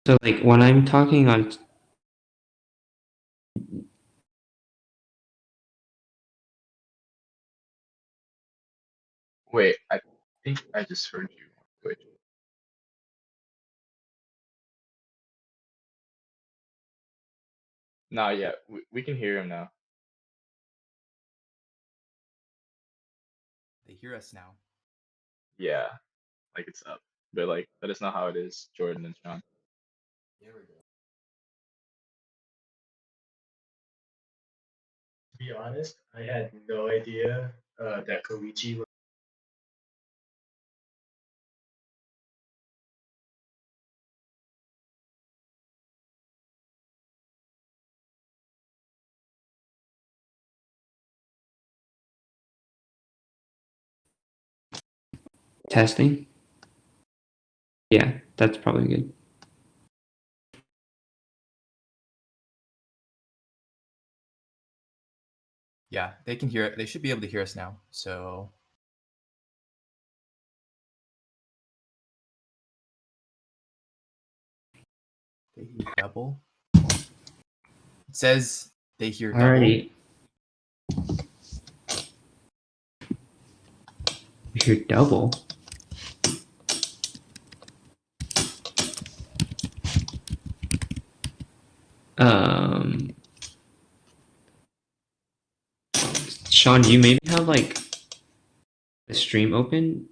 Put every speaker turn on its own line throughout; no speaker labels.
So like when I'm talking on
Wait, I think I just heard you on Twitch. Not yet. We can hear him now.
They hear us now.
Yeah, like it's up. But like, let us know how it is, Jordan and Sean.
There we go.
To be honest, I had no idea that Koichi was.
testing. Yeah, that's probably good.
Yeah, they can hear it. They should be able to hear us now. So they hear double. It says they hear double.
Alrighty. We hear double. Sean, do you maybe have like a stream open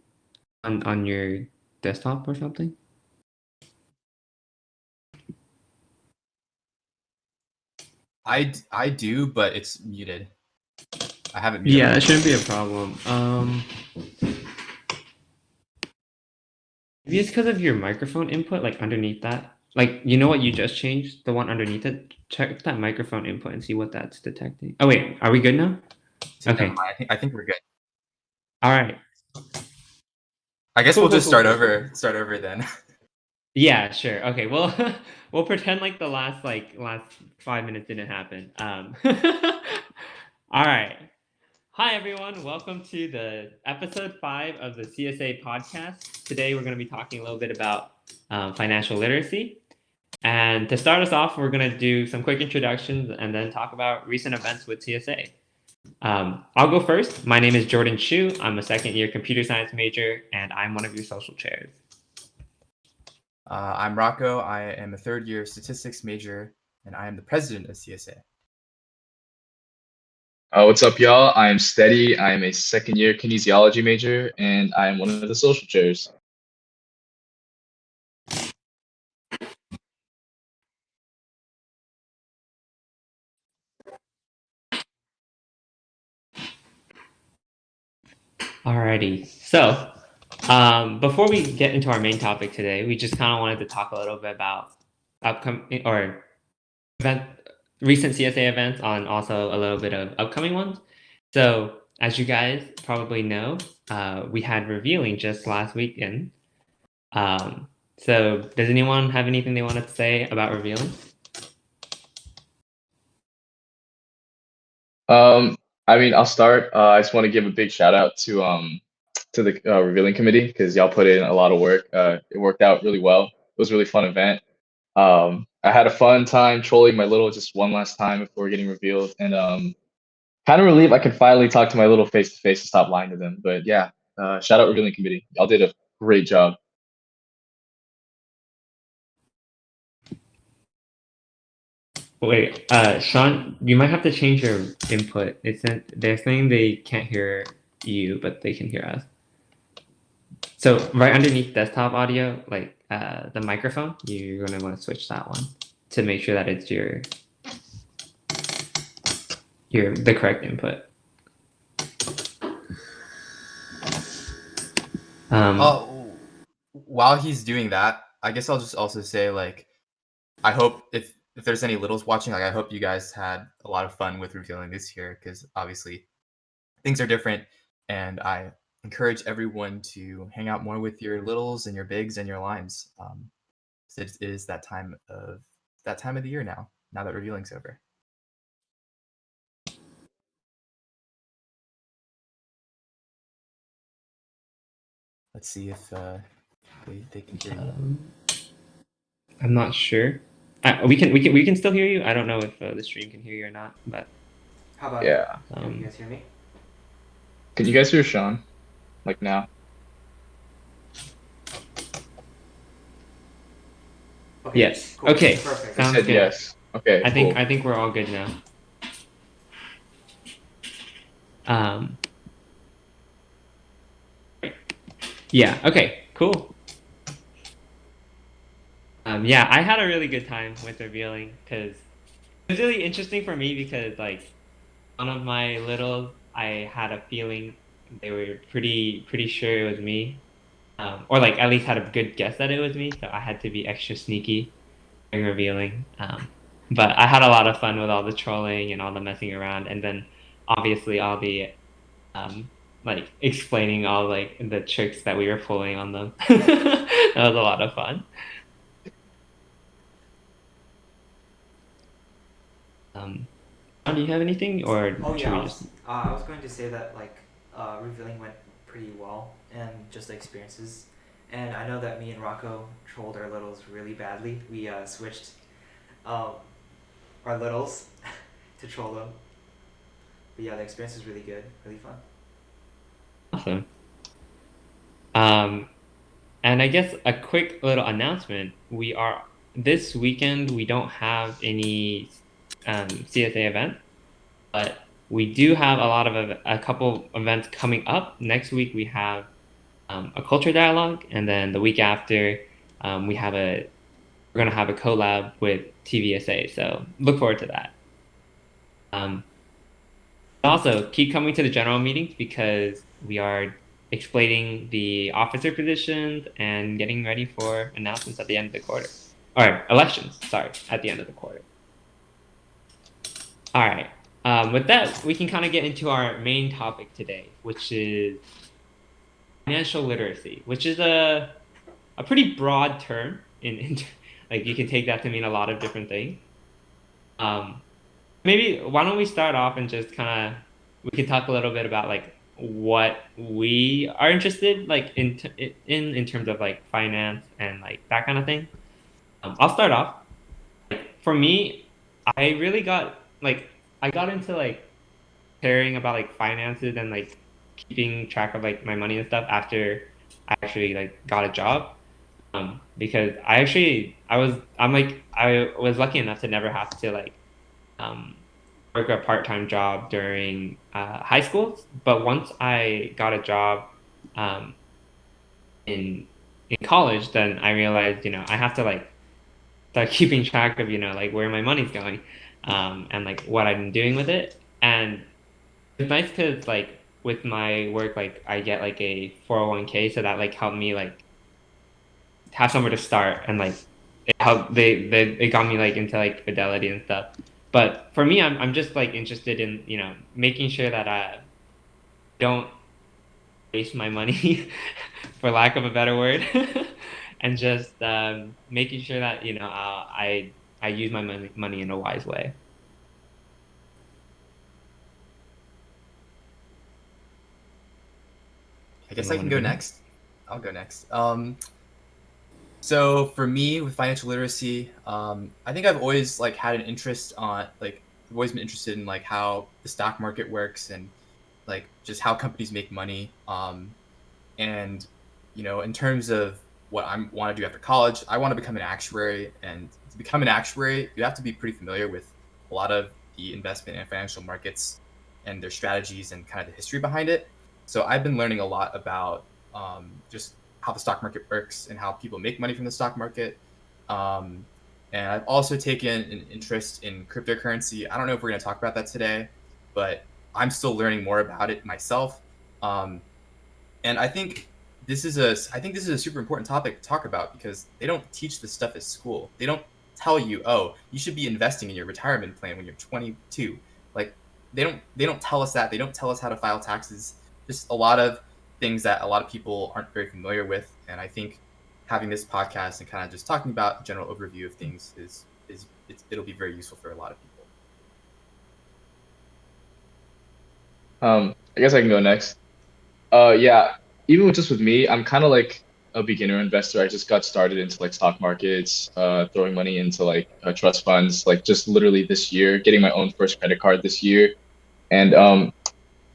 on your desktop or something?
I do, but it's muted. I have it muted.
Yeah, that shouldn't be a problem. Maybe it's because of your microphone input, like underneath that. Like, you know what you just changed? The one underneath it? Check that microphone input and see what that's detecting. Oh, wait. Are we good now? Okay.
Never mind. I think we're good.
All right.
I guess
Cool,
we'll
cool,
just
cool,
start
cool.
over. Start over then.
Yeah, sure. Okay. Well, we'll pretend like the last 5 minutes didn't happen. All right. Hi everyone. Welcome to the episode 5 of the CSA podcast. Today we're going to be talking a little bit about financial literacy. And to start us off, we're going to do some quick introductions and then talk about recent events with CSA. I'll go first. My name is Jordan Chu. I'm a second-year computer science major, and I'm one of your social chairs.
I'm Rocco. I am a third-year statistics major, and I am the president of CSA.
What's up, y'all? I am Steady. I am a second-year kinesiology major, and I am one of the social chairs.
Alrighty. So, before we get into our main topic today, we just kind of wanted to talk a little bit about upcoming or event, recent CSA events, on also a little bit of upcoming ones. So, as you guys probably know, we had revealing just last weekend. So, does anyone have anything they wanted to say about revealing?
I mean, I'll start. I just want to give a big shout out to the revealing committee because y'all put in a lot of work. It worked out really well. It was a really fun event. I had a fun time trolling my little just one last time before getting revealed, and kind of relieved I could finally talk to my little face to face and stop lying to them. But yeah, shout out revealing committee. Y'all did a great job.
Wait, Sean, you might have to change your input. They're saying they can't hear you, but they can hear us. So right underneath desktop audio, like the microphone, you're gonna want to switch that one to make sure that it's the correct input.
While he's doing that, I guess I'll just also say, like, I hope if there's any littles watching, like, I hope you guys had a lot of fun with revealing this year, because obviously things are different, and I encourage everyone to hang out more with your littles and your bigs and your limes. It is that time of the year now that revealing's over. Let's see if they can hear you.
I'm not sure. We can still hear you. I don't know if the stream can hear you or not, but
How about
Yeah.
now? Can you guys hear me?
Can you guys hear Sean? Like now?
Okay.
yes.
Cool.
Okay,
Perfect.
I
sounds
said
good.
yes. Okay,
I think
cool.
I think we're all good now. Um, yeah. Okay. Cool. Yeah, I had a really good time with revealing because it was really interesting for me because like one of my littles, I had a feeling they were pretty sure it was me, or like at least had a good guess that it was me. So I had to be extra sneaky during revealing. But I had a lot of fun with all the trolling and all the messing around, and then obviously all the um, like explaining all like the tricks that we were pulling on them. That was a lot of fun. Do you have anything, or
Oh
should
yeah,
we just?
I was going to say that like revealing went pretty well and just the experiences. And I know that me and Rocco trolled our littles really badly. We switched um, our littles to troll them. But yeah, the experience was really good, really fun.
Awesome. Um, and I guess a quick little announcement. We are this weekend. We don't have any CSA event, but we do have a couple events coming up. Next week we have a culture dialogue, and then the week after we're gonna have a collab with TVSA. So look forward to that. Also, keep coming to the general meetings because we are explaining the officer positions and getting ready for announcements at the end of the quarter. Or elections, sorry, at the end of the quarter. All right. With that, we can kind of get into our main topic today, which is financial literacy, which is a pretty broad term in like you can take that to mean a lot of different things. Um, Maybe why don't we start off and just kind of we could talk a little bit about like what we are interested like in terms of like finance and like that kind of thing. I'll start off. For me, I really got like I got into like caring about like finances and like keeping track of like my money and stuff after I actually like got a job. Because I was lucky enough to never have to like um, work a part-time job during high school. But once I got a job um, in college, then I realized, I have to like start keeping track of, like where my money's going, and like what I'm doing with it. And it's nice because like with my work, like I get like a 401k, so that like helped me like have somewhere to start and like it got me like into like fidelity and stuff. But for me, I'm just like interested in making sure that I don't waste my money, for lack of a better word, and just making sure that I use my money in a wise way.
I guess I
Anyone
can
want to
go
begin?
next. I'll go next. So for me with financial literacy, I think I've always like had an interest on like I've always been interested in like how the stock market works and like just how companies make money. And in terms of what I want to do after college, I want to become an actuary. And to become an actuary, you have to be pretty familiar with a lot of the investment and financial markets and their strategies and kind of the history behind it. So I've been learning a lot about just how the stock market works and how people make money from the stock market. Um, and I've also taken an interest in cryptocurrency. I don't know if we're going to talk about that today, but I'm still learning more about it myself. Um, and I think this is a super important topic to talk about because they don't teach this stuff at school. They don't tell you, oh, you should be investing in your retirement plan when you're 22. Like they don't tell us that. They don't tell us how to file taxes. Just a lot of things that a lot of people aren't very familiar with. And I think having this podcast and kind of just talking about a general overview of things it'll be very useful for a lot of people.
I guess I can go next. Yeah, even with just with me, I'm kind of like a beginner investor. I just got started into like stock markets, throwing money into like trust funds, like just literally this year, getting my own first credit card this year. And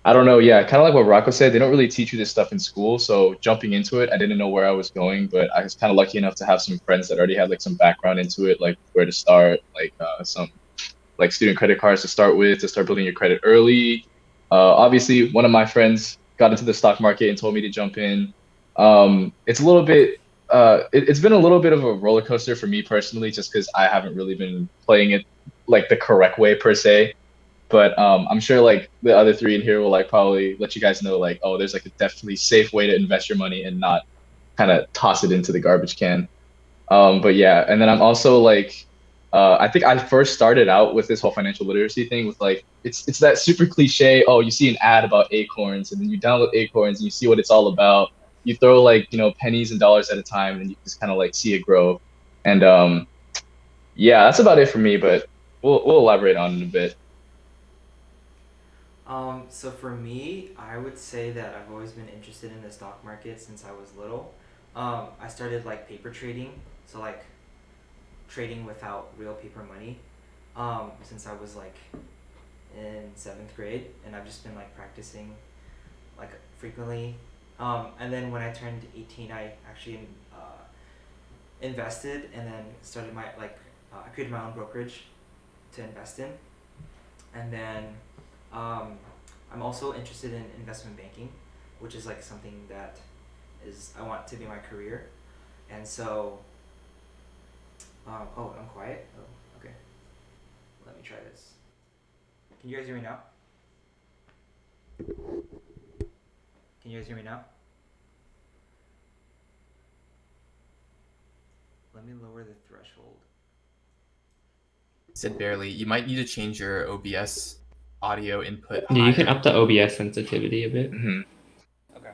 I don't know, yeah, kind of like what Rocco said, they don't really teach you this stuff in school. So jumping into it, I didn't know where I was going, but I was kind of lucky enough to have some friends that already had like some background into it, like where to start, like some like student credit cards to start with, to start building your credit early. Obviously, one of my friends got into the stock market and told me to jump in. It's a little bit, it's been a little bit of a roller coaster for me personally, just because I haven't really been playing it like the correct way per se. But I'm sure like the other three in here will like probably let you guys know like, oh, there's like a definitely safe way to invest your money and not kind of toss it into the garbage can. But yeah, and then I'm also like, I think I first started out with this whole financial literacy thing with like, it's that super cliche. Oh, you see an ad about Acorns, and then you download Acorns, and you see what it's all about. You throw like pennies and dollars at a time, and you just kind of like see it grow. And yeah, that's about it for me. But we'll elaborate on it in a bit.
So for me, I would say that I've always been interested in the stock market since I was little. I started like paper trading, so like trading without real paper money, since I was like in seventh grade, and I've just been like practicing like frequently. And then when I turned 18, I actually invested, and then started my I created my own brokerage to invest in, and then I'm also interested in investment banking, which is like something that is I want to be my career, and so oh, I'm quiet. Oh, okay. Let me try this. Can you guys hear me now? Can you guys hear me now? Let me lower the threshold.
Said barely. You might need to change your OBS audio input
Yeah, you can
higher.
up the OBS sensitivity a bit.
Mhm.
Okay.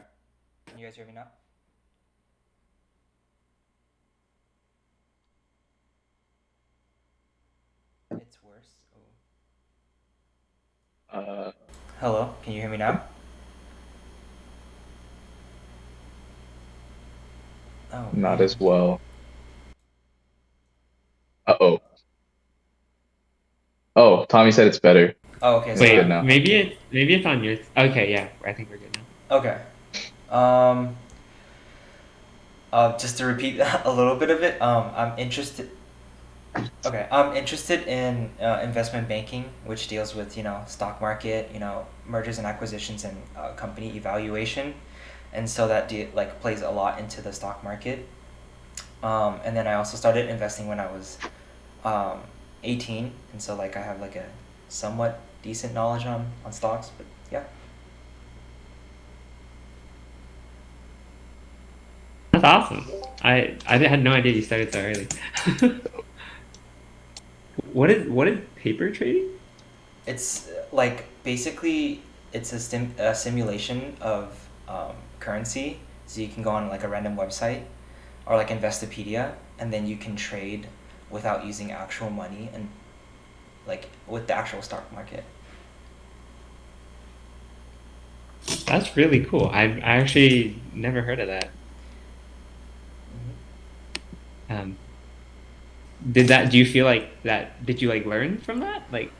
Can you guys hear me now? It's worse. Oh. Hello, can you hear me now? Oh,
Not
man.
as well. Uh-oh. Oh, Tommy said it's better.
Oh, okay.
It's
So
good
Wait,
now.
maybe it's on yours. Okay, yeah, I think we're good now.
okay. Just to repeat a little bit of it. I'm interested. Okay, I'm interested in investment banking, which deals with stock market, mergers and acquisitions, and company evaluation, and so that plays a lot into the stock market. And then I also started investing when I was 18, and so like I have like a somewhat decent knowledge on stocks, but yeah.
That's awesome. I had no idea you started so early. What is paper trading?
It's like basically it's a simulation of currency, so you can go on like a random website or like Investopedia, and then you can trade without using actual money and like with the actual stock market.
That's really cool. I actually never heard of that. Um, do you feel like that? Did you like learn from that? Like,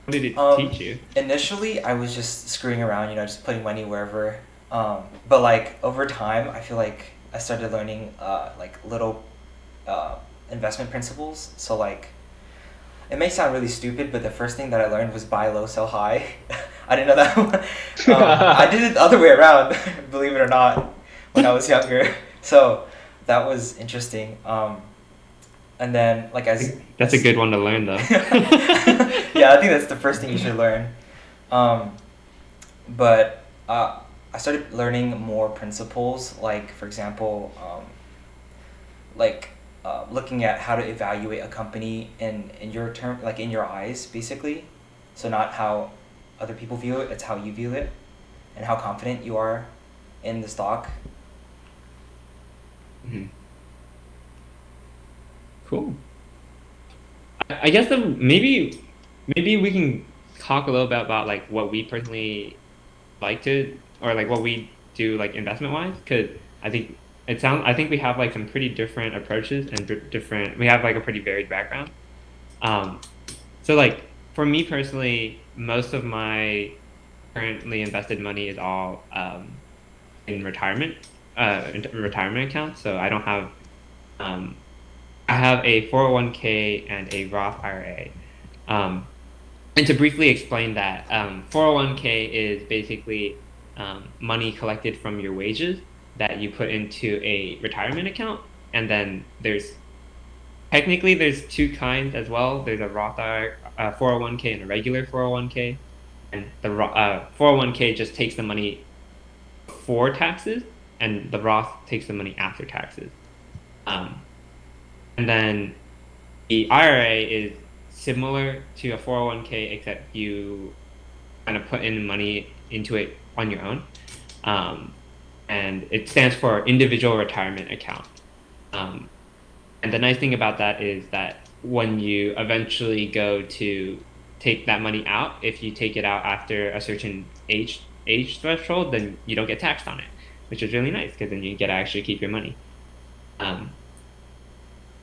what did it teach you?
Initially, I was just screwing around, just putting money wherever. But like over time, I feel like I started learning like little investment principles. So like, it may sound really stupid, but the first thing that I learned was buy low, sell high. I didn't know that. I did it the other way around, believe it or not, when I was younger. So that was interesting. And then like
That's a good one to learn, though.
yeah, I think that's the first thing you should learn. But I started learning more principles, like for example, like looking at how to evaluate a company in your term, like in your eyes, basically. So not how other people view it; it's how you view it, and how confident you are in the stock.
Mhm. Cool. I guess maybe we can talk a little bit about like what we personally like to or like what we do like investment wise, because I think I think we have like some pretty different approaches and we have like a pretty varied background. So like for me personally, most of my currently invested money is all in retirement accounts. So I don't have I have a 401k and a Roth IRA. And to briefly explain that, 401k is basically money collected from your wages that you put into a retirement account. And then technically there's two kinds as well. There's a Roth 401k and a regular 401k. And the 401k just takes the money before taxes, and the Roth takes the money after taxes. And then the IRA is similar to a 401k, except you kind of put in money into it on your own. And it stands for individual retirement account. And the nice thing about that is that when you eventually go to take that money out, if you take it out after a certain age threshold, then you don't get taxed on it, which is really nice because then you get to actually keep your money.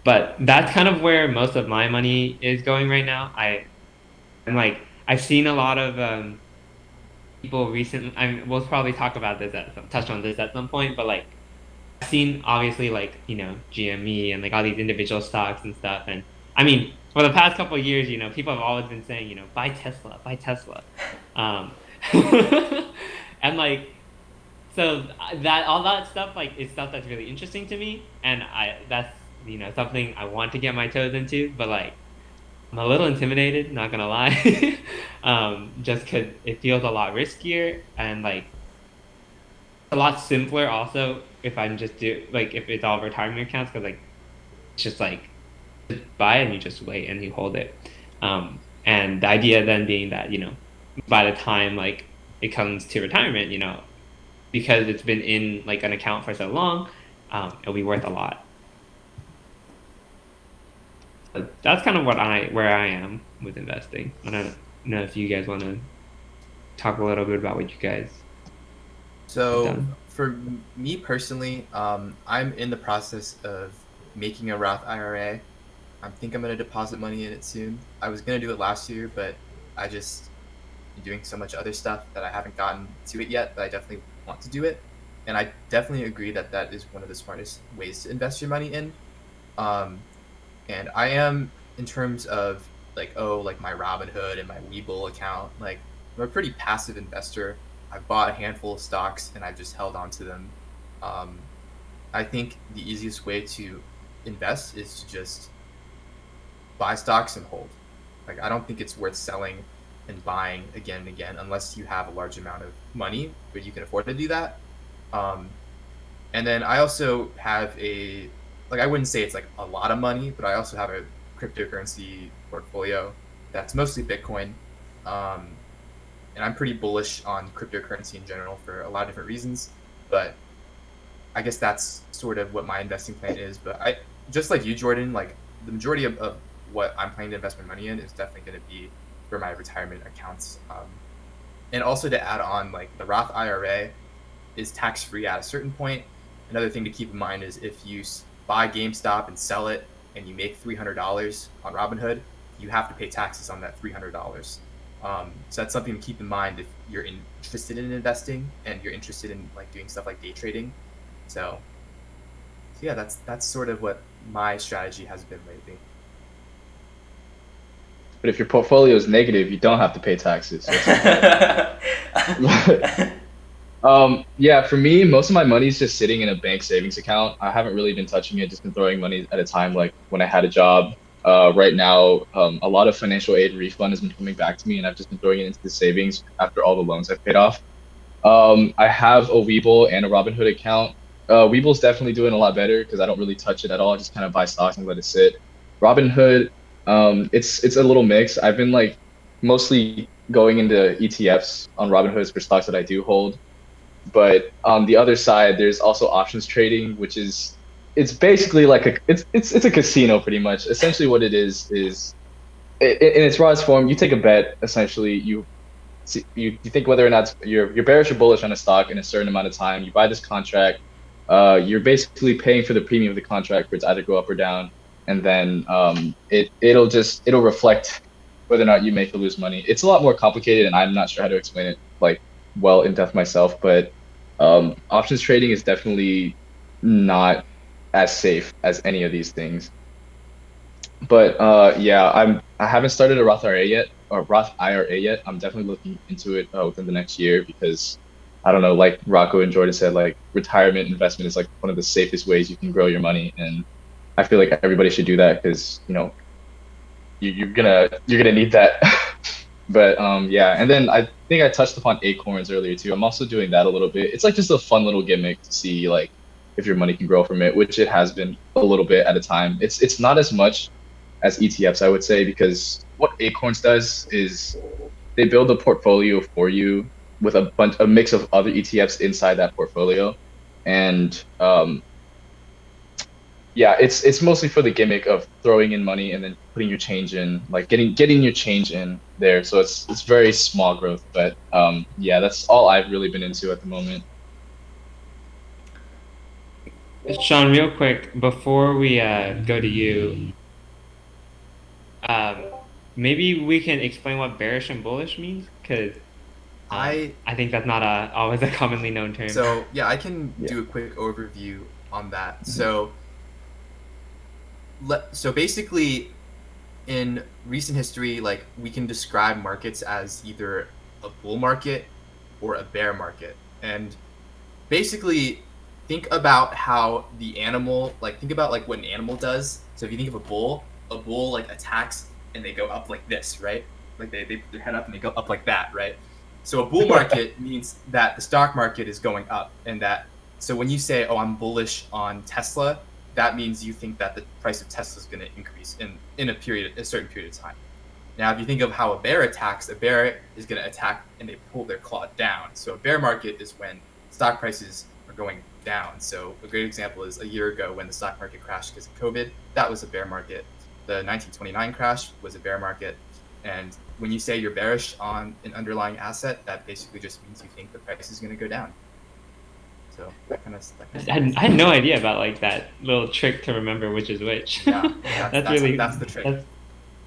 But that's kind of where most of my money is going right now. I've seen a lot of people recently. We'll probably touch on this at some point. But like, I've seen obviously like GME and like all these individual stocks and stuff. And I mean, for the past couple of years, people have always been saying buy Tesla, buy Tesla, and like. So all that stuff like is stuff that's really interesting to me, and that's something I want to get my toes into, but like I'm a little intimidated, not gonna lie, just because it feels a lot riskier and like a lot simpler. Also, if I'm just if it's all retirement accounts, because like it's just like just buy and you just wait and you hold it, and the idea then being that by the time like it comes to retirement, because it's been in like an account for so long, it'll be worth a lot. But that's kind of where I am with investing. I don't know if you guys want to talk a little bit about what you guys.
So for me personally, I'm in the process of making a Roth IRA. I think I'm going to deposit money in it soon. I was going to do it last year, but I just been doing so much other stuff that I haven't gotten to it yet, but I definitely want to do it. And I definitely agree that that is one of the smartest ways to invest your money in. And I am, in terms of like my Robinhood and my Webull account, like I'm a pretty passive investor. I've bought a handful of stocks and I've just held on to them. I think the easiest way to invest is to just buy stocks and hold. Like I don't think it's worth selling and buying again and again unless you have a large amount of money but you can afford to do that. And then I also have I wouldn't say it's like a lot of money, but I also have a cryptocurrency portfolio that's mostly Bitcoin. And I'm pretty bullish on cryptocurrency in general for a lot of different reasons, but I guess that's sort of what my investing plan is. But I, just like you, Jordan, like the majority of what I'm planning to invest my money in is definitely going to be for my retirement accounts. And also to add on, like the Roth IRA is tax-free at a certain point. Another thing to keep in mind is if you buy GameStop and sell it and you make $300 on Robinhood, you have to pay taxes on that $300. So that's something to keep in mind if you're interested in investing and you're interested in like doing stuff like day trading. So yeah, that's sort of what my strategy has been lately.
But if your portfolio is negative, you don't have to pay taxes. Yeah, for me, most of my money is just sitting in a bank savings account. I haven't really been touching it, just been throwing money at a time, like when I had a job. Right now, a lot of financial aid refund has been coming back to me, and I've just been throwing it into the savings after all the loans I've paid off. I have a Webull and a Robinhood account. Webull's definitely doing a lot better because I don't really touch it at all. I just kind of buy stocks and let it sit. Robinhood, it's a little mix. I've been like mostly going into ETFs on Robinhood for stocks that I do hold. But on the other side, there's also options trading, which is it's basically like it's a casino pretty much. Essentially, what it is in its rawest form, you take a bet. Essentially, you think whether or not you're bearish or bullish on a stock in a certain amount of time. You buy this contract, you're basically paying for the premium of the contract for it to either go up or down, and then it'll reflect whether or not you make or lose money. It's a lot more complicated, and I'm not sure how to explain it like well in depth myself, but options trading is definitely not as safe as any of these things. But yeah, I haven't started a Roth IRA yet, or Roth IRA yet. I'm definitely looking into it within the next year because I don't know, like Rocco and Jordan said, like retirement investment is like one of the safest ways you can grow your money, and I feel like everybody should do that because you're gonna need that. But yeah, and then I think I touched upon acorns earlier too. I'm also doing that a little bit. It's like just a fun little gimmick to see like if your money can grow from it, which it has been a little bit at a time. It's not as much as ETFs, I would say, because what Acorns does is they build a portfolio for you with a mix of other ETFs inside that portfolio, and yeah, it's mostly for the gimmick of throwing in money and then putting your change in, like getting your change in there. So it's very small growth, but yeah, that's all I've really been into at the moment.
Sean, real quick before we go to you, um, maybe we can explain what bearish and bullish means because
I
I think that's not always a commonly known term.
So yeah, I can
Yeah.
do a quick overview on that.
Mhm.
So basically, in recent history, like we can describe markets as either a bull market or a bear market, and basically think about how the animal, like think about like what an animal does. So if you think of a bull like attacks and they go up like this, right? Like they put their head up and they go up like that, right? So a bull market means that the stock market is going up, and that, so when you say, oh, I'm bullish on Tesla, that means you think that the price of Tesla is going to increase in a certain period of time. Now, if you think of how a bear attacks, a bear is going to attack and they pull their claw down. So a bear market is when stock prices are going down. So a great example is a year ago when the stock market crashed because of COVID. That was a bear market. The 1929 crash was a bear market. And when you say you're bearish on an underlying asset, that basically just means you think the price is going to go down. So that kind of
I had no idea about like that little trick to remember which is which.
Yeah,
that's really
that's the trick.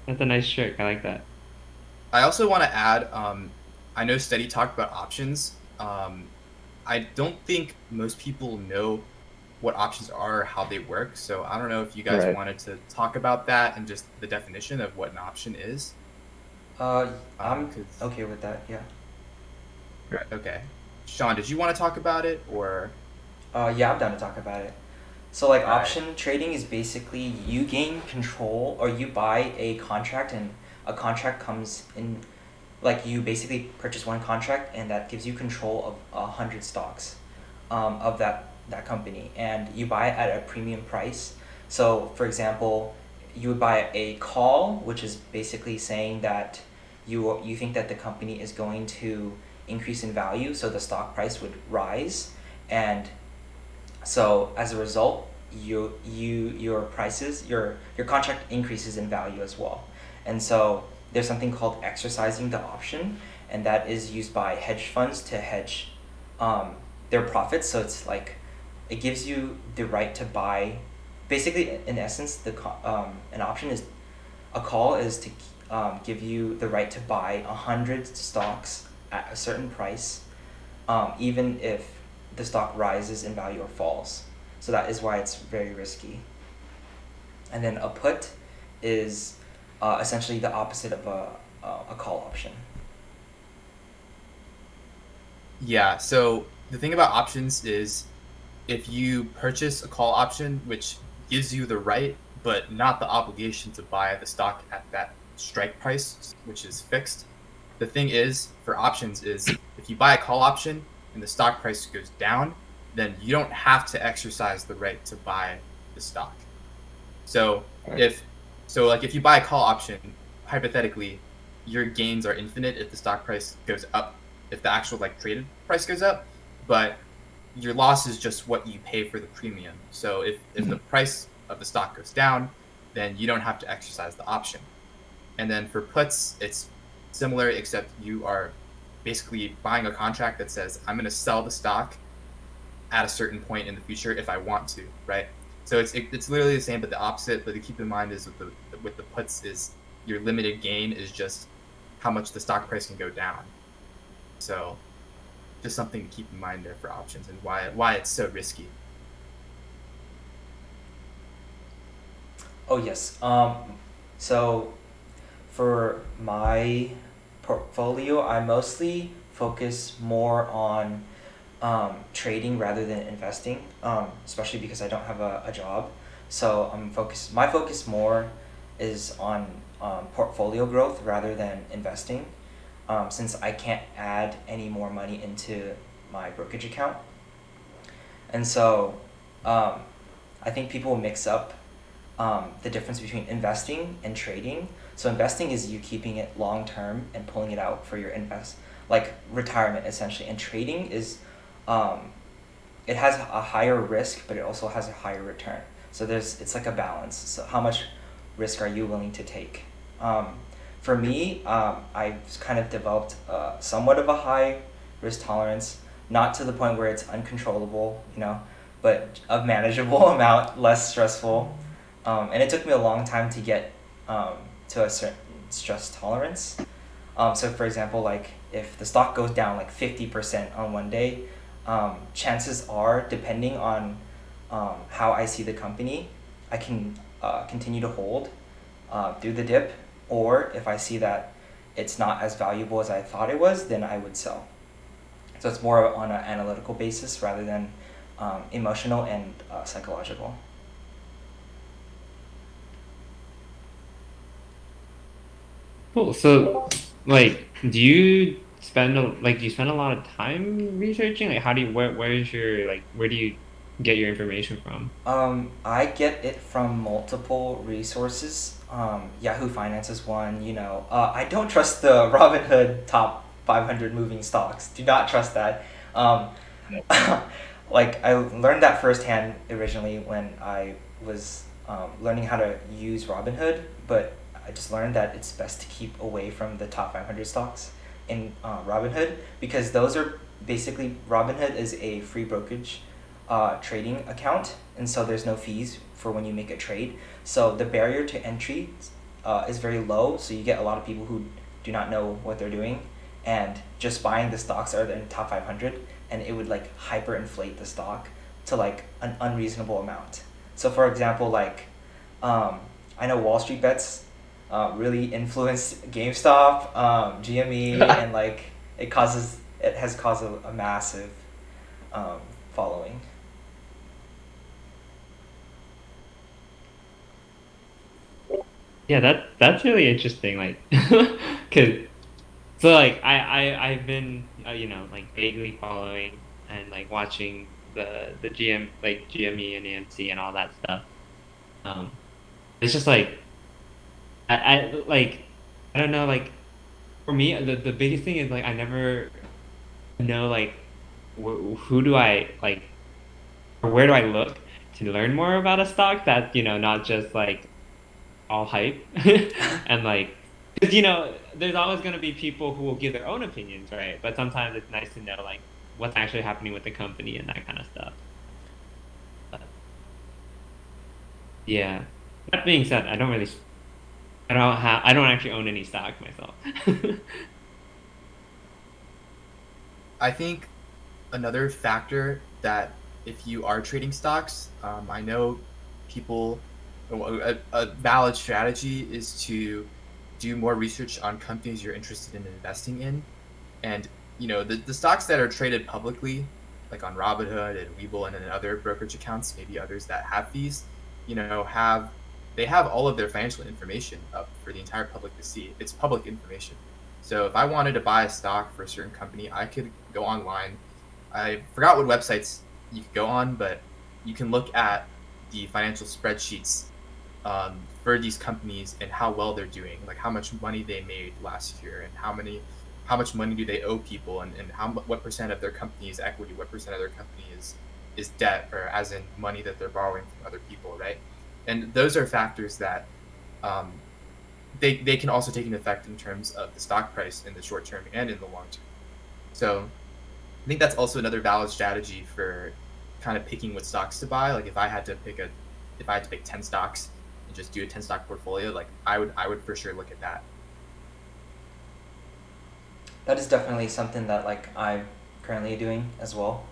That's a nice trick. I like that.
I also want to add, I know Steady talked about options. I don't think most people know what options are, how they work. So I don't know if you guys
Right.
wanted to talk about that and just the definition of what an option is.
I'm
'Cause-
okay with that. Yeah.
Okay. Sean, did you want to talk about it, or?
Yeah, I'm down to talk about it. So like
Alright.
option trading is basically you gain control or you buy a contract and a contract comes in, like you basically purchase one contract and that gives you control of 100 stocks of that company, and you buy it at a premium price. So for example, you would buy a call, which is basically saying that you think that the company is going to increase in value, so the stock price would rise, and so as a result, your prices your contract increases in value as well. And so there's something called exercising the option, and that is used by hedge funds to hedge their profits. So it's like it gives you the right to buy. Basically, in essence, an option is a call is to give you the right to buy 100 stocks at a certain price, even if the stock rises in value or falls. So that is why it's very risky. And then a put is essentially the opposite of a call option.
Yeah, so the thing about options is if you purchase a call option, which gives you the right but not the obligation to buy the stock at that strike price, which is fixed. The thing is for options is if you buy a call option and the stock price goes down, then you don't have to exercise the right to buy the stock. So
Right.
if you buy a call option, hypothetically, your gains are infinite if the stock price goes up, if the actual like traded price goes up, but your loss is just what you pay for the premium. So if the price of the stock goes down, then you don't have to exercise the option. And then for puts, it's similar, except you are basically buying a contract that says, I'm going to sell the stock at a certain point in the future if I want to, right? So it's literally the same, but the opposite. But to keep in mind is with the puts is your limited gain is just how much the stock price can go down. So just something to keep in mind there for options and why it's so risky.
Oh yes. So for my portfolio, I mostly focus more on trading rather than investing, especially because I don't have a job. So my focus more is on portfolio growth rather than investing, since I can't add any more money into my brokerage account. And so I think people mix up the difference between investing and trading. So investing is you keeping it long term and pulling it out for your like retirement essentially. And trading is, it has a higher risk, but it also has a higher return. So it's like a balance. So how much risk are you willing to take? For me, I've kind of developed somewhat of a high risk tolerance, not to the point where it's uncontrollable, but a manageable amount, less stressful. And it took me a long time to get to a certain stress tolerance. So for example, like if the stock goes down like 50% on one day, chances are, depending on how I see the company, I can continue to hold through the dip, or if I see that it's not as valuable as I thought it was, then I would sell. So it's more on an analytical basis rather than emotional and psychological.
Cool. So, like, do you spend a lot of time researching? Like, how do you where's your like where do you get your information from?
I get it from multiple resources. Yahoo Finance is one. I don't trust the Robinhood top 500 moving stocks. Do not trust that.
No.
Like I learned that firsthand originally when I was learning how to use Robinhood, but I just learned that it's best to keep away from the top 500 stocks in Robinhood, because those are basically, Robinhood is a free brokerage trading account, and so there's no fees for when you make a trade. So the barrier to entry is very low, so you get a lot of people who do not know what they're doing and just buying the stocks that are in the top 500, and it would like hyperinflate the stock to like an unreasonable amount. So for example, like I know Wall Street Bets really influenced GameStop, GME, and like it has caused a massive following.
Yeah, that's really interesting. Like, cause so like I've been like vaguely following and like watching the GME and AMC and all that stuff. Um, it's just like I don't know, like for me the biggest thing is like I never know like who do I like or where do I look to learn more about a stock that's not just like all hype and like because there's always going to be people who will give their own opinions, right? But sometimes it's nice to know like what's actually happening with the company and that kind of stuff. But, yeah. That being said, I don't actually own any stock myself.
I think another factor that if you are trading stocks, I know people, a valid strategy is to do more research on companies you're interested in investing in. And, the stocks that are traded publicly, like on Robinhood and Webull and then other brokerage accounts, maybe others that have fees, they have all of their financial information up for the entire public to see. It's public information. So if I wanted to buy a stock for a certain company, I could go online. I forgot what websites you could go on, but you can look at the financial spreadsheets for these companies and how well they're doing, like how much money they made last year and how much money do they owe people, and what percent of their company is equity, what percent of their company is debt, or as in money that they're borrowing from other people, right? And those are factors that um, they can also take an effect in terms of the stock price in the short term and in the long term. So I think that's also another valid strategy for kind of picking what stocks to buy. Like if I had to pick 10 stocks and just do a 10 stock portfolio, like I would for sure look at that.
That is definitely something that like I'm currently doing as well.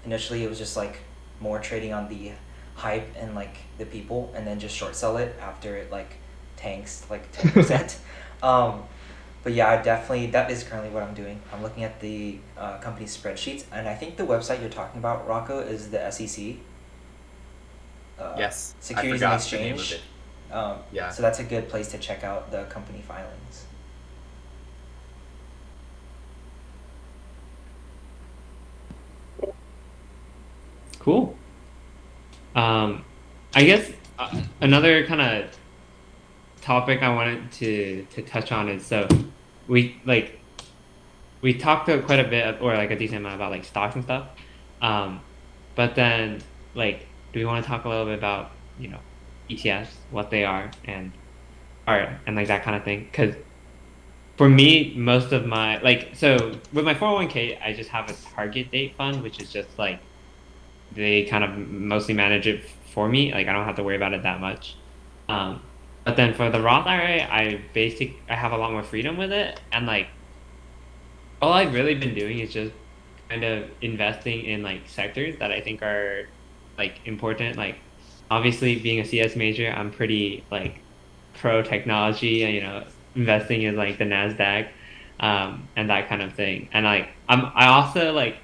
Initially, it was just like more trading on the hype and like the people, and then just short sell it after it like tanks like 10%. But yeah, that is currently what I'm doing. I'm looking at the company spreadsheets, and I think the website you're talking about, Rocco, is the SEC.
Yes,
Securities
I
and
forgot the name of
Exchange.
it. Yeah.
So that's a good place to check out the company filings.
Cool. I guess another kind of topic I wanted to touch on is, so we talked quite a bit, or like a decent amount, about like stocks and stuff. But then like, do we want to talk a little bit about, ETFs, what they are, and like that kind of thing? Because for me, most of my so with my 401k, I just have a target date fund, which is just like they kind of mostly manage it for me. Like I don't have to worry about it that much. But then for the Roth IRA, I have a lot more freedom with it, and like all I've really been doing is just kind of investing in like sectors that I think are like important. Like obviously being a CS major, I'm pretty like pro technology, investing in like the NASDAQ, and that kind of thing. And like I also like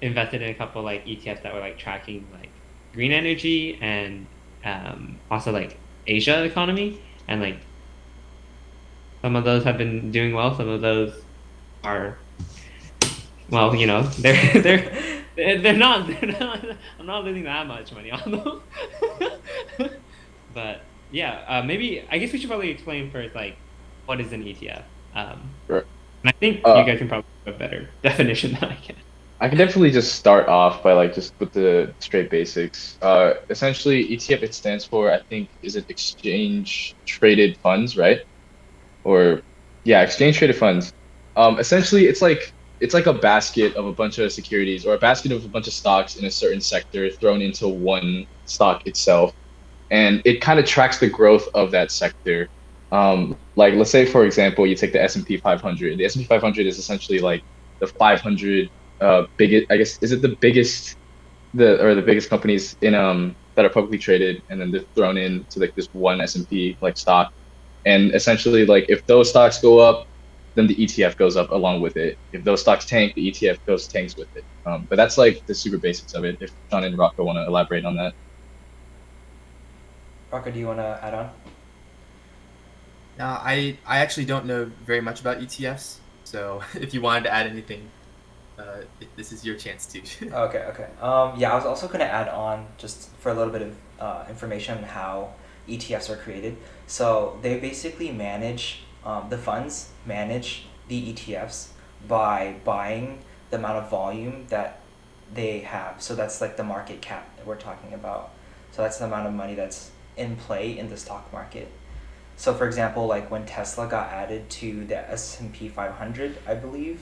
invested in a couple like ETFs that were like tracking like green energy and also like Asia economy, and like some of those have been doing well, some of those are, well, they're not I'm not losing that much money on them. But yeah, maybe I guess we should probably explain first like what is an ETF.
Sure.
And I think you guys can probably have a better definition than I can.
I can definitely just start off by like just with the straight basics. Essentially ETF, it stands for, I think, is it exchange traded funds, right? Or yeah, exchange traded funds. Essentially it's like a basket of a bunch of securities, or a basket of a bunch of stocks in a certain sector thrown into one stock itself, and it kind of tracks the growth of that sector. Like let's say for example, you take the S&P 500. The S&P 500 is essentially like the 500 biggest, I guess, is it the biggest, the biggest companies in that are publicly traded, and then they're thrown into like this one S&P like stock. And essentially, like if those stocks go up, then the ETF goes up along with it. If those stocks tank, the ETF goes tanks with it. But that's like the super basics of it. If Sean and Rocco want to elaborate on that.
Rocco, do you want to add on?
I actually don't know very much about ETFs, so if you wanted to add anything, this is your chance to.
Okay. Yeah, I was also going to add on just for a little bit of information on how ETFs are created. So they basically the funds manage the ETFs by buying the amount of volume that they have. So that's like the market cap that we're talking about. So that's the amount of money that's in play in the stock market. So for example, like when Tesla got added to the S&P 500, I believe,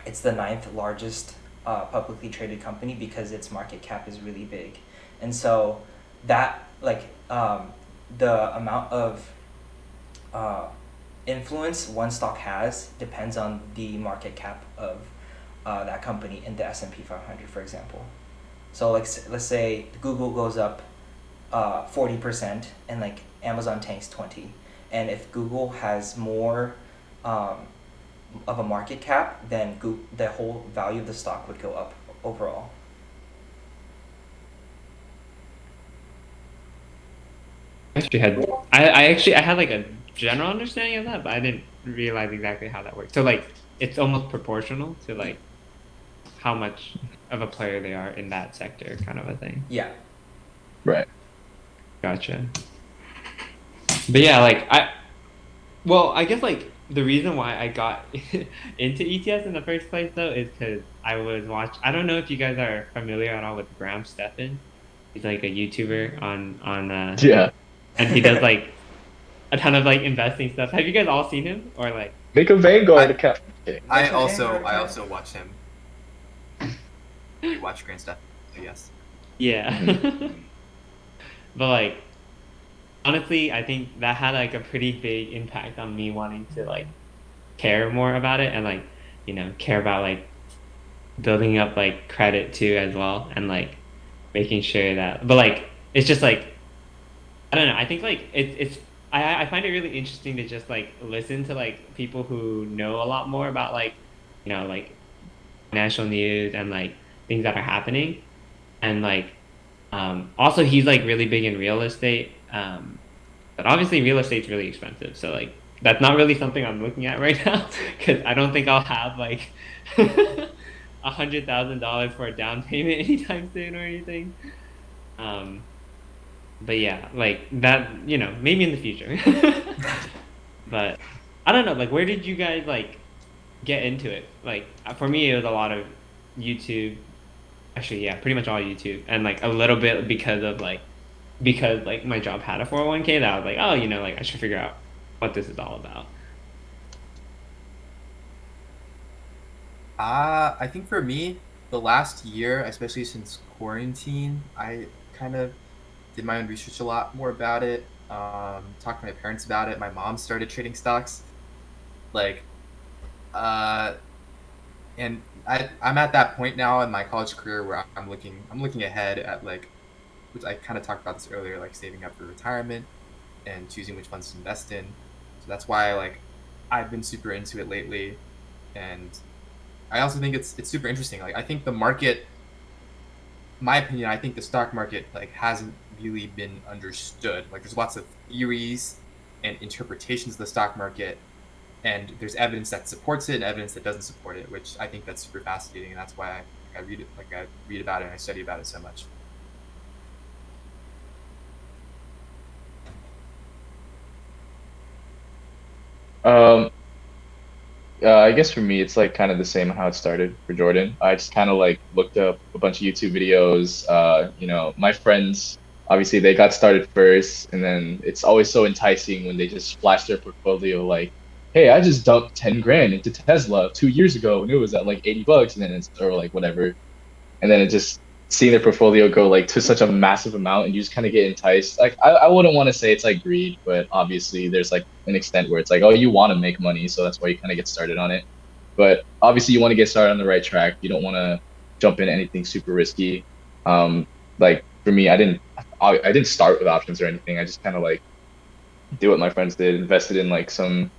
it's the 9th largest publicly traded company because its market cap is really big. And so that the amount of influence one stock has depends on the market cap of that company in the S&P 500, for example. So let's say Google goes up 40% and like Amazon tanks 20, and if Google has more of a market cap, then the whole value of the stock would go up overall.
I had like a general understanding of that, but I didn't realize exactly how that works. So like it's almost proportional to like how much of a player they are in that sector, kind of a thing.
Yeah.
Right.
Gotcha. But yeah, I guess like the reason why I got into ETFs in the first place though is because I don't know if you guys are familiar at all with Graham Stephan. He's like a YouTuber on
Yeah.
and he does like a ton of like investing stuff. Have you guys all seen him, or like?
Make a Vanguard account. Okay.
I also watch him. you watch Grand stuff, I guess.
Yeah.
Mhm.
But like honestly, I think that had like a pretty big impact on me wanting to like care more about it and like, care about like building up like credit too as well and like making sure that but like it's just like I don't know. I think like I find it really interesting to just like listen to like people who know a lot more about like like financial news and like things that are happening and like also he's like really big in real estate but obviously real estate's really expensive so like that's not really something I'm looking at right now because I don't think I'll have like $100,000 for a down payment anytime soon or anything. Um, but yeah, like that, maybe in the future. But I don't know, like where did you guys like get into it? Like for me, it was a lot of YouTube. Actually, yeah, pretty much all YouTube, and like a little bit because like my job had a 401k that I was like, oh, like I should figure out what this is all about.
I think for me, the last year, especially since quarantine, I kind of did my own research a lot more about it. Talked to my parents about it. My mom started trading stocks. Like, uh, and I'm at that point now in my college career where I'm looking ahead at like, which I kind of talked about this earlier, like saving up for retirement and choosing which funds to invest in. So that's why like I've been super into it lately, and I also think it's super interesting. Like I think the market, my opinion, I think the stock market like hasn't really been understood. Like there's lots of theories and interpretations of the stock market, and there's evidence that supports it and evidence that doesn't support it, which I think that's super fascinating, and that's why I read it. Like I read about it and I study about it so much.
Um, I guess for me, it's like kind of the same how it started for Jordan. I just kind of like looked up a bunch of YouTube videos. My friends, obviously, they got started first, and then it's always so enticing when they just flash their portfolio like, "Hey, I just dumped 10 grand into Tesla 2 years ago, and it was at like $80, and then it's or like whatever." And then it just seeing their portfolio go like to such a massive amount and you just kind of get enticed. Like I wouldn't want to say it's like greed, but obviously there's like an extent where it's like, oh, you want to make money, so that's why you kind of get started on it. But obviously you want to get started on the right track. You don't want to jump into anything super risky. Um, like for me, I didn't start with options or anything. I just kind of like did what my friends did, invested in like some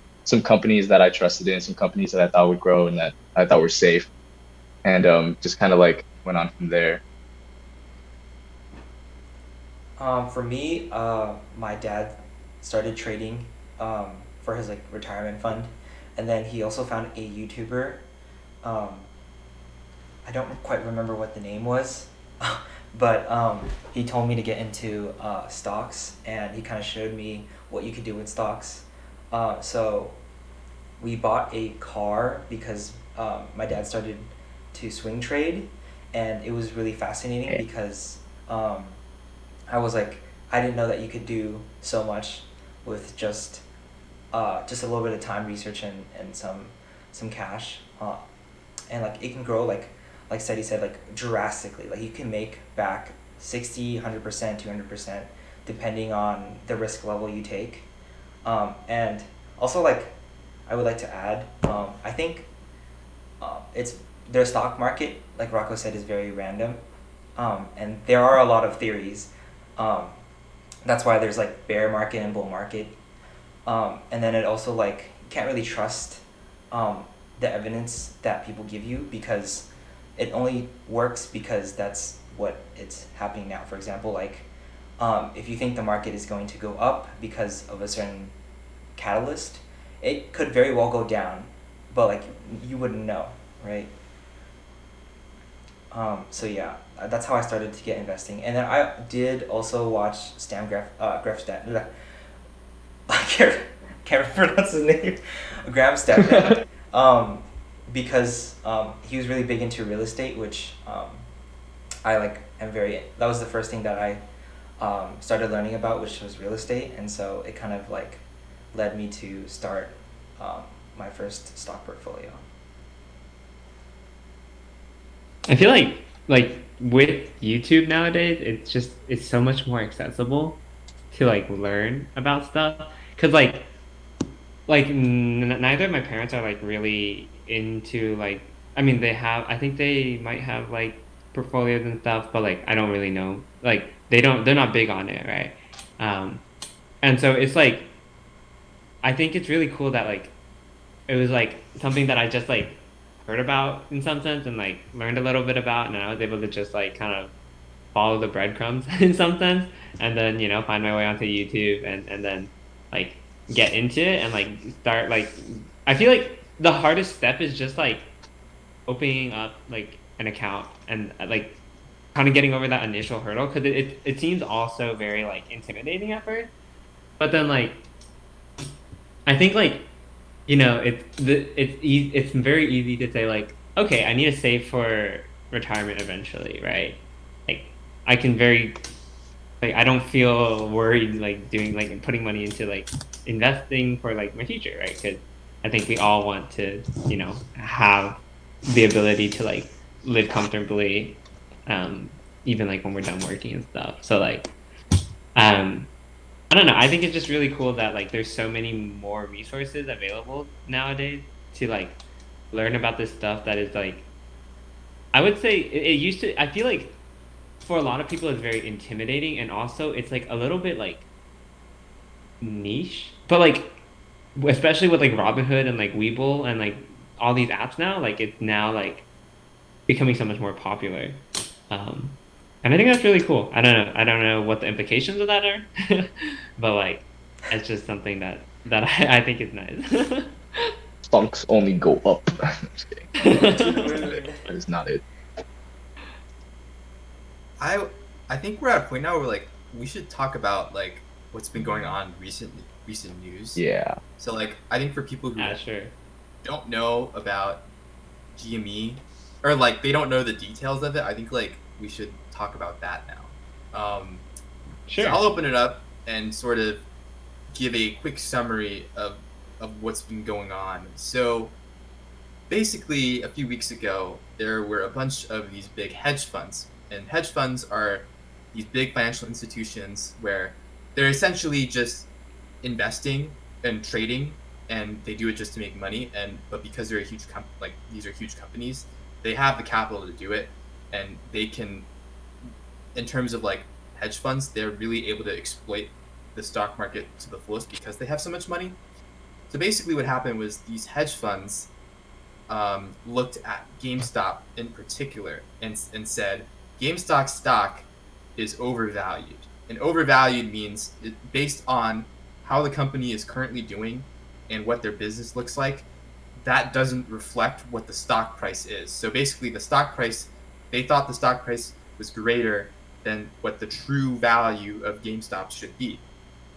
companies that I trusted in, some companies that I thought would grow and that I thought were safe, and just kind of like went on from there.
For me, my dad started trading for his like retirement fund, and then he also found a YouTuber. Um, I don't quite remember what the name was, but he told me to get into stocks, and he kind of showed me what you could do with stocks. So we bought a car because my dad started to swing trade, and it was really fascinating because um, I was like, I didn't know that you could do so much with just a little bit of time, research, and some cash, and like it can grow like Seti said, like drastically. Like you can make back 60, 100%, 200%, depending on the risk level you take, and also like I would like to add, I think it's their stock market, like Rocco said, is very random, and there are a lot of theories. Um, that's why there's like bear market and bull market, and then it also like you can't really trust the evidence that people give you because it only works because that's what it's happening now. For example, like if you think the market is going to go up because of a certain catalyst, it could very well go down, but like you wouldn't know, right? So yeah, that's how I started to get investing, and then I did also watch Stam Grafstat. I can't pronounce his name, Graham Stephan, because he was really big into real estate, which I like am very. That was the first thing that I started learning about, which was real estate, and so it kind of like led me to start my first stock portfolio.
I feel like like with YouTube nowadays, it's so much more accessible to like learn about stuff. Cause like neither of my parents are like really into like, I mean they have, I think they might have like portfolios and stuff, but like I don't really know. Like they're not big on it, right? Um, and so it's like I think it's really cool that like it was like something that I just like heard about in some sense and like learned a little bit about, and I was able to just like kind of follow the breadcrumbs in some sense, and then find my way onto YouTube and then like get into it and like start like I feel like the hardest step is just like opening up like an account and like kind of getting over that initial hurdle because it seems also very like intimidating at first, but then like I think like it's very easy to say like, okay, I need to save for retirement eventually, right? Like I can very like I don't feel worried like doing like putting money into like investing for like my future, right? Because I think we all want to have the ability to like live comfortably, even like when we're done working and stuff. So like um I don't know. I think it's just really cool that like there's so many more resources available nowadays to like learn about this stuff that is like I would say it used to I feel like for a lot of people it's very intimidating and also it's like a little bit like niche. But like especially with like Robinhood and like Webull and like all these apps now, like it's now like becoming so much more popular. Um and I think that's really cool. I don't know what the implications of that are. But like it's just something that I think is nice.
Stocks only go up. I'm just kidding. That is not it.
I think we're at a point now where like we should talk about like what's been going on recent news.
Yeah.
So like I think for people who
Sure.
don't know about GME or like they don't know the details of it, I think like we should talk about that now.
Sure.
So I'll open it up and sort of give a quick summary of what's been going on. So basically, a few weeks ago, there were a bunch of these big hedge funds. And hedge funds are these big financial institutions where they're essentially just investing and trading, and they do it just to make money. But because they're a huge these are huge companies, they have the capital to do it, and they can, in terms of like hedge funds, they're really able to exploit the stock market to the fullest because they have so much money. So basically, what happened was these hedge funds looked at GameStop in particular and said GameStop stock is overvalued. And overvalued means based on how the company is currently doing and what their business looks like, that doesn't reflect what the stock price is. So basically, they thought the stock price was greater than what the true value of GameStop should be.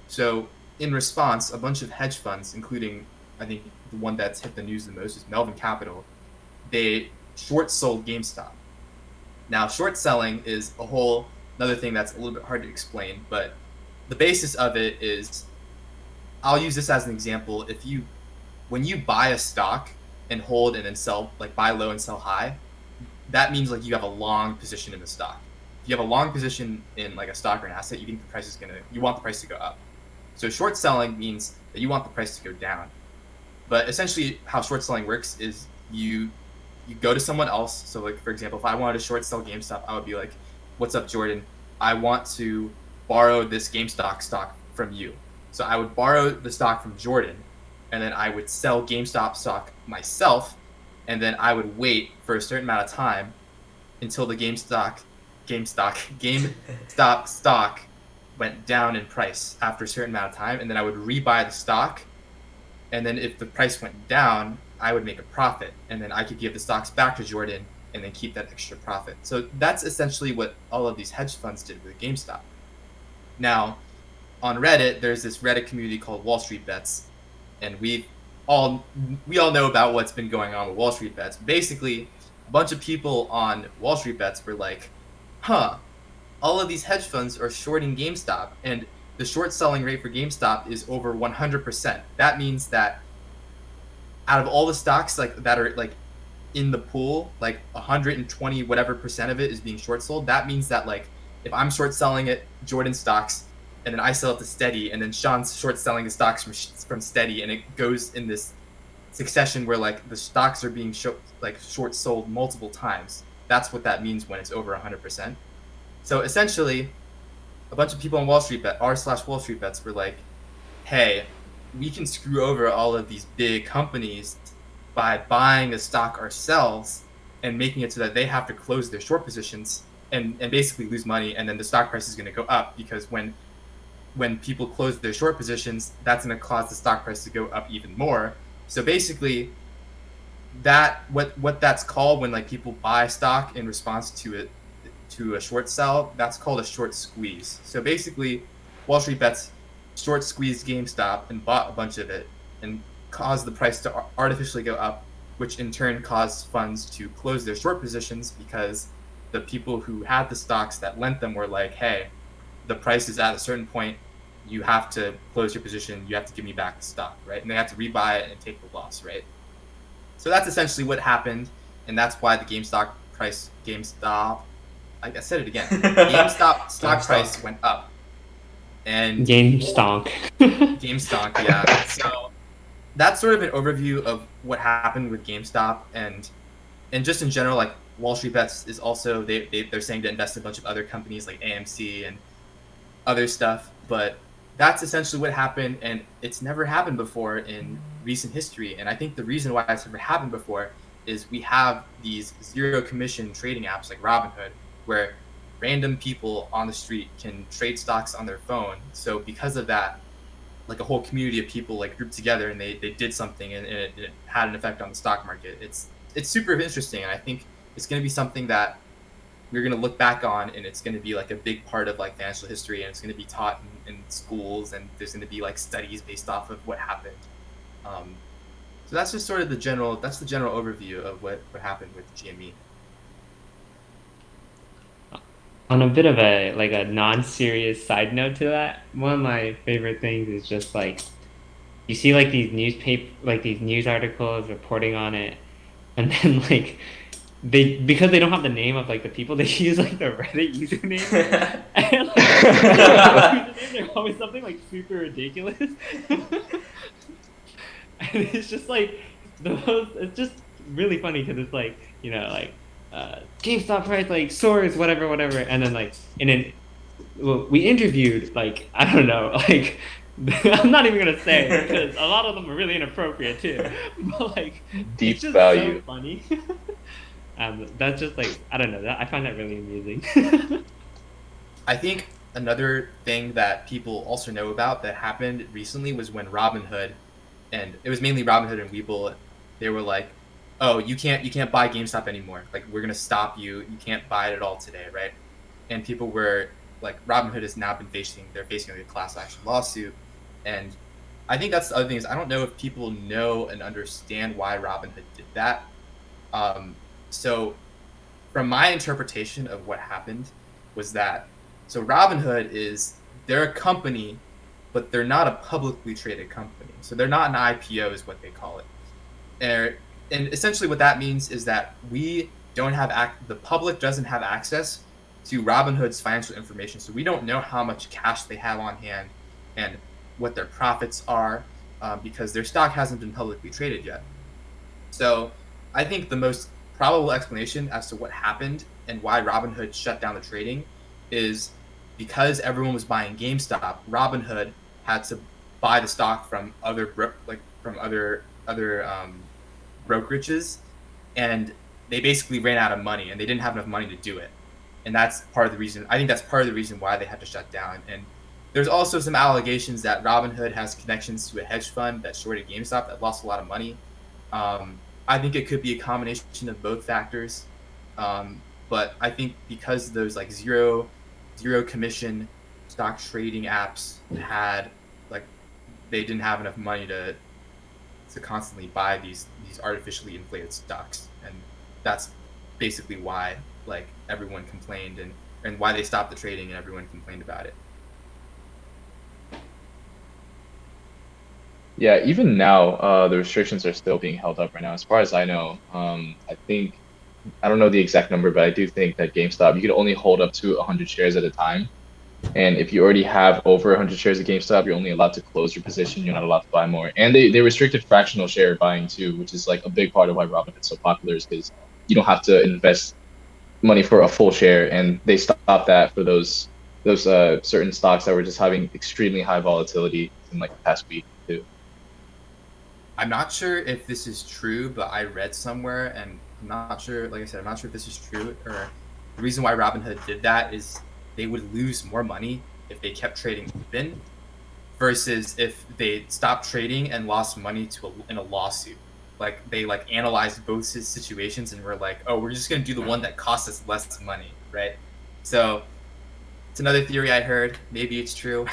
So in response, a bunch of hedge funds, including I think the one that's hit the news the most is Melvin Capital, they short sold GameStop. Now, short selling is another thing that's a little bit hard to explain, but the basis of it is, I'll use this as an example. When you buy a stock and hold and then sell, like buy low and sell high, that means like you have a long position in the stock. If you have a long position in like a stock or an asset, you want the price to go up. So short selling means that you want the price to go down. But essentially how short selling works is you go to someone else. So like, for example, if I wanted to short sell GameStop, I would be like, what's up, Jordan? I want to borrow this GameStop stock from you. So I would borrow the stock from Jordan, and then I would sell GameStop stock myself, and then I would wait for a certain amount of time until the GameStop stock went down in price after a certain amount of time, and then I would rebuy the stock, and then if the price went down, I would make a profit, and then I could give the stocks back to Jordan and then keep that extra profit. So that's essentially what all of these hedge funds did with GameStop. Now, on Reddit, there's this Reddit community called Wall Street Bets, and we all know about what's been going on with Wall Street Bets. Basically, a bunch of people on Wall Street Bets were like, all of these hedge funds are shorting GameStop, and the short selling rate for GameStop is over 100%. That means that out of all the stocks that are in the pool, like 120 whatever percent of it is being short sold, that means that like if I'm short selling it Jordan stocks and then I sell it to Steady and then Sean's short selling the stocks from Steady and it goes in this succession where like the stocks are being short sold multiple times. That's what that means when it's over 100%. So essentially, a bunch of people on Wall Street r/Wall Street bets were like, hey, we can screw over all of these big companies by buying a stock ourselves and making it so that they have to close their short positions and basically lose money, and then the stock price is going to go up because when people close their short positions, that's going to cause the stock price to go up even more. So basically, that what that's called when like people buy stock in response to a short sell, that's called a short squeeze. So basically, Wall Street bets short squeezed GameStop and bought a bunch of it and caused the price to artificially go up, which in turn caused funds to close their short positions because the people who had the stocks that lent them were like, hey, the price is at a certain point, you have to close your position, you have to give me back the stock, right? And they have to rebuy it and take the loss, right? So that's essentially what happened, and that's why the GameStop, I said it again, GameStop stock price went up. And
Game stonk.
GameStop, yeah. So that's sort of an overview of what happened with GameStop, and just in general, like Wall Street Bets is also they're saying to invest in a bunch of other companies like AMC and other stuff, but that's essentially what happened, and it's never happened before in recent history. And I think the reason why it's never happened before is we have these zero commission trading apps like Robinhood, where random people on the street can trade stocks on their phone. So because of that, like a whole community of people like grouped together and they did something, and it had an effect on the stock market. It's super interesting, and I think it's going to be something that we're going to look back on, and it's going to be like a big part of like financial history, and it's going to be taught in schools, and there's going to be like studies based off of what happened. So that's just sort of the general overview of what happened with GME.
On a bit of a non-serious side note to that, one of my favorite things is just like you see like these news articles reporting on it, and then like because they don't have the name of like the people, they use like the Reddit username, and like they're always something like super ridiculous. And it's just like it's just really funny because it's like, like GameStop price like soars, whatever, and then like we interviewed like, I don't know, like I'm not even gonna say because a lot of them are really inappropriate too, but like
Deep
it's just
value.
so funny. That's just like, I don't know, I find that really amusing.
I think another thing that people also know about that happened recently was when Robinhood, and it was mainly Robinhood and Webull, they were like, oh, you can't buy GameStop anymore. Like, we're gonna stop you. You can't buy it at all today, right? And people were like, Robinhood has now been facing like a class action lawsuit. And I think that's the other thing is I don't know if people know and understand why Robinhood did that. So from my interpretation of what happened was that, so Robinhood they're a company, but they're not a publicly traded company. So they're not an IPO is what they call it. And essentially what that means is that we don't have the public doesn't have access to Robinhood's financial information. So we don't know how much cash they have on hand and what their profits are, because their stock hasn't been publicly traded yet. So I think the most probable explanation as to what happened and why Robinhood shut down the trading is because everyone was buying GameStop. Robinhood had to buy the stock from other brokerages, and they basically ran out of money, and they didn't have enough money to do it. And that's part of the reason. I think that's part of the reason why they had to shut down. And there's also some allegations that Robinhood has connections to a hedge fund that shorted GameStop that lost a lot of money. I think it could be a combination of both factors. But I think because those like zero commission stock trading apps had like they didn't have enough money to constantly buy these artificially inflated stocks, and that's basically why like everyone complained and why they stopped the trading and everyone complained about it.
Yeah, even now, the restrictions are still being held up right now. As far as I know, I think I don't know the exact number, but I do think that GameStop you can only hold up to 100 shares at a time. And if you already have over 100 shares of GameStop, you're only allowed to close your position. You're not allowed to buy more. And they restricted fractional share buying too, which is like a big part of why Robinhood's so popular is because you don't have to invest money for a full share. And they stopped that for those certain stocks that were just having extremely high volatility in like the past week too.
I'm not sure if this is true, but I read somewhere, and I'm not sure. Like I said, I'm not sure if this is true. Or the reason why Robinhood did that is they would lose more money if they kept trading open versus if they stopped trading and lost money in a lawsuit. Like they like analyzed both situations and were like, oh, we're just gonna do the one that costs us less money, right? So it's another theory I heard. Maybe it's true.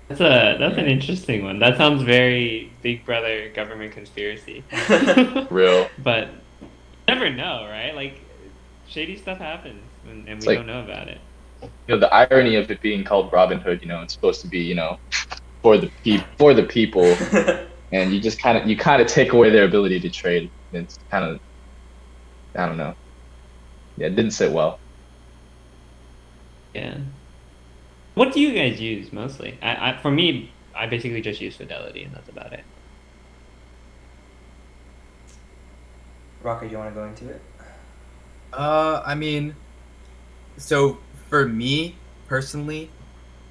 That's an interesting one. That sounds very Big Brother government conspiracy.
Real.
But you never know, right? Like shady stuff happens, and
It's
we
like,
don't know about it.
the irony of it being called Robinhood, it's supposed to be, for the people, and you kind of take away their ability to trade. It's kind of, I don't know. Yeah, it didn't sit well.
Yeah. What do you guys use mostly? For me, I basically just use Fidelity, and that's about it.
Rocker, you want to go into it?
I mean, so for me personally,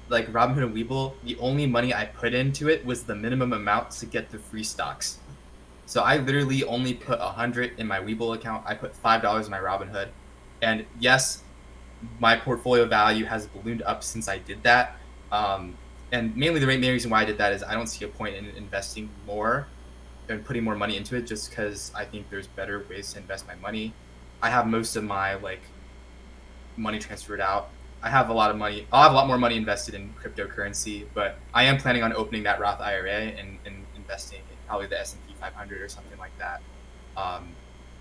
like Robinhood and Webull, the only money I put into it was the minimum amount to get the free stocks. So I literally only put 100 in my Webull account. I put $5 in my Robinhood, and yes, my portfolio value has ballooned up since I did that. And mainly the main reason why I did that is I don't see a point in investing more and putting more money into it just because I think there's better ways to invest my money. I have most of my like money transferred out. I have a lot of money. I'll have a lot more money invested in cryptocurrency, but I am planning on opening that Roth IRA and investing in probably the S&P 500 or something like that,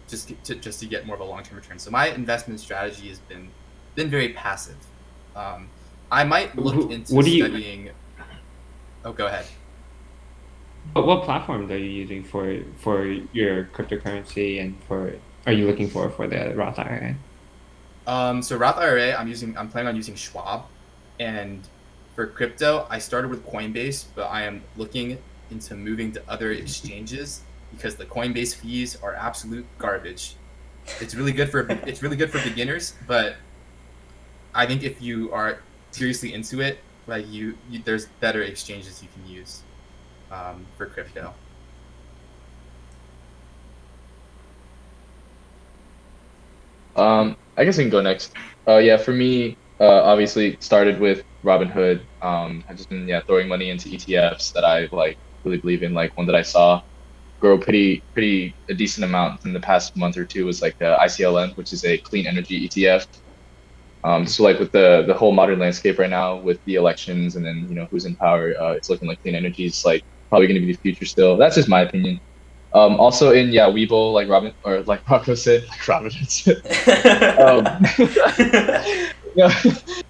just to get more of a long-term return. So my investment strategy has been very passive. I might look into
What do you?
studying. Oh, go ahead.
What platforms are you using for your cryptocurrency, and are you looking for the Roth IRA?
So Roth IRA, I'm planning on using Schwab, and for crypto, I started with Coinbase, but I am looking into moving to other exchanges because the Coinbase fees are absolute garbage. It's really good for beginners, but I think if you are seriously into it, like there's better exchanges you can use for crypto.
I guess we can go next. Yeah, for me, obviously started with Robinhood. I've just been throwing money into ETFs that I like really believe in. Like one that I saw grow pretty a decent amount in the past month or two was like the ICLN, which is a clean energy ETF. So like with the whole modern landscape right now with the elections and then who's in power, it's looking like clean energy is like probably going to be the future still. That's just my opinion. Also in Webull, like Robin or like Rocco said, like Robin said. Um, yeah,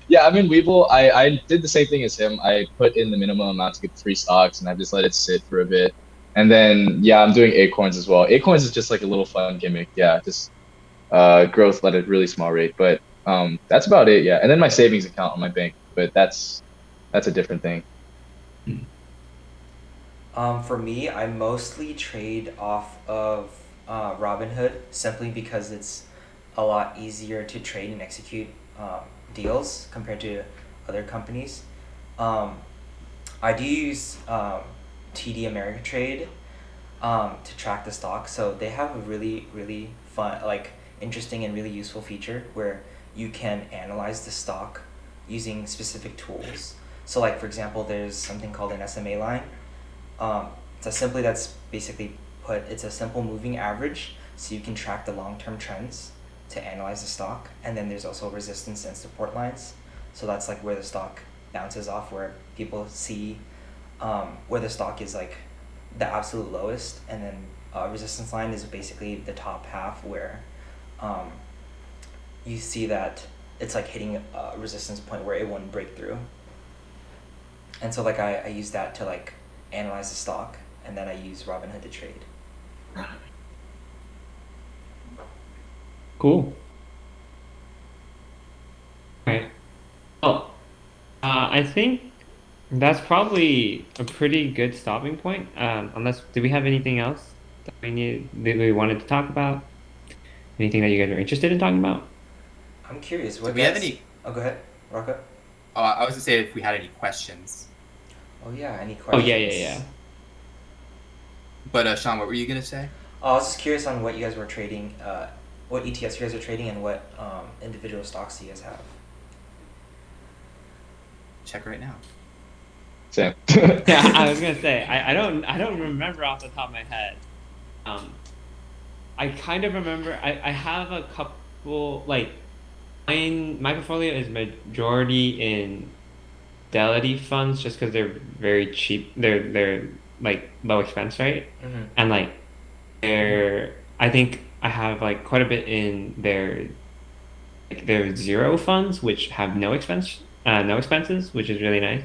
yeah. I'm in Webull. I did the same thing as him. I put in the minimum amount to get the free stocks, and I just let it sit for a bit. And then I'm doing Acorns as well. Acorns is just like a little fun gimmick. Yeah, just growth at a really small rate. But that's about it. Yeah, and then my savings account on my bank, but that's a different thing.
For me, I mostly trade off of Robinhood simply because it's a lot easier to trade and execute deals compared to other companies. Um, I do use TD Ameritrade to track the stock, so they have a really, really fun, like interesting and really useful feature where you can analyze the stock using specific tools. So, like for example, there's something called an SMA line. That's basically it's a simple moving average, so you can track the long-term trends to analyze the stock. And then there's also resistance and support lines. So that's like where the stock bounces off, where people see where the stock is like the absolute lowest, and then resistance line is basically the top half where you see that it's like hitting a resistance point where it wouldn't break through. And so like I use that to like analyze the stock, and then I use Robinhood to trade.
Cool. Right. Well, I think that's probably a pretty good stopping point. Unless, do we have anything else that we wanted to talk about? Anything that you guys are interested in talking about?
I'm curious.
Do
What
we have
guys?
any?
Oh, go ahead, Rocco.
I was gonna say if we had any questions.
Oh yeah, any
Oh
questions?
yeah.
But Sean, what were you gonna say?
Oh, I was just curious on what you guys were trading, what ETFs you guys are trading, and what individual stocks you guys have.
Check right now.
Same.
Yeah, I was gonna say I don't remember off the top of my head. I kind of remember I have a couple like my portfolio is majority in Fidelity funds just because they're very cheap. They're like low expense, right?
Mm-hmm.
And like I think I have like quite a bit in their zero funds, which have no expenses, which is really nice.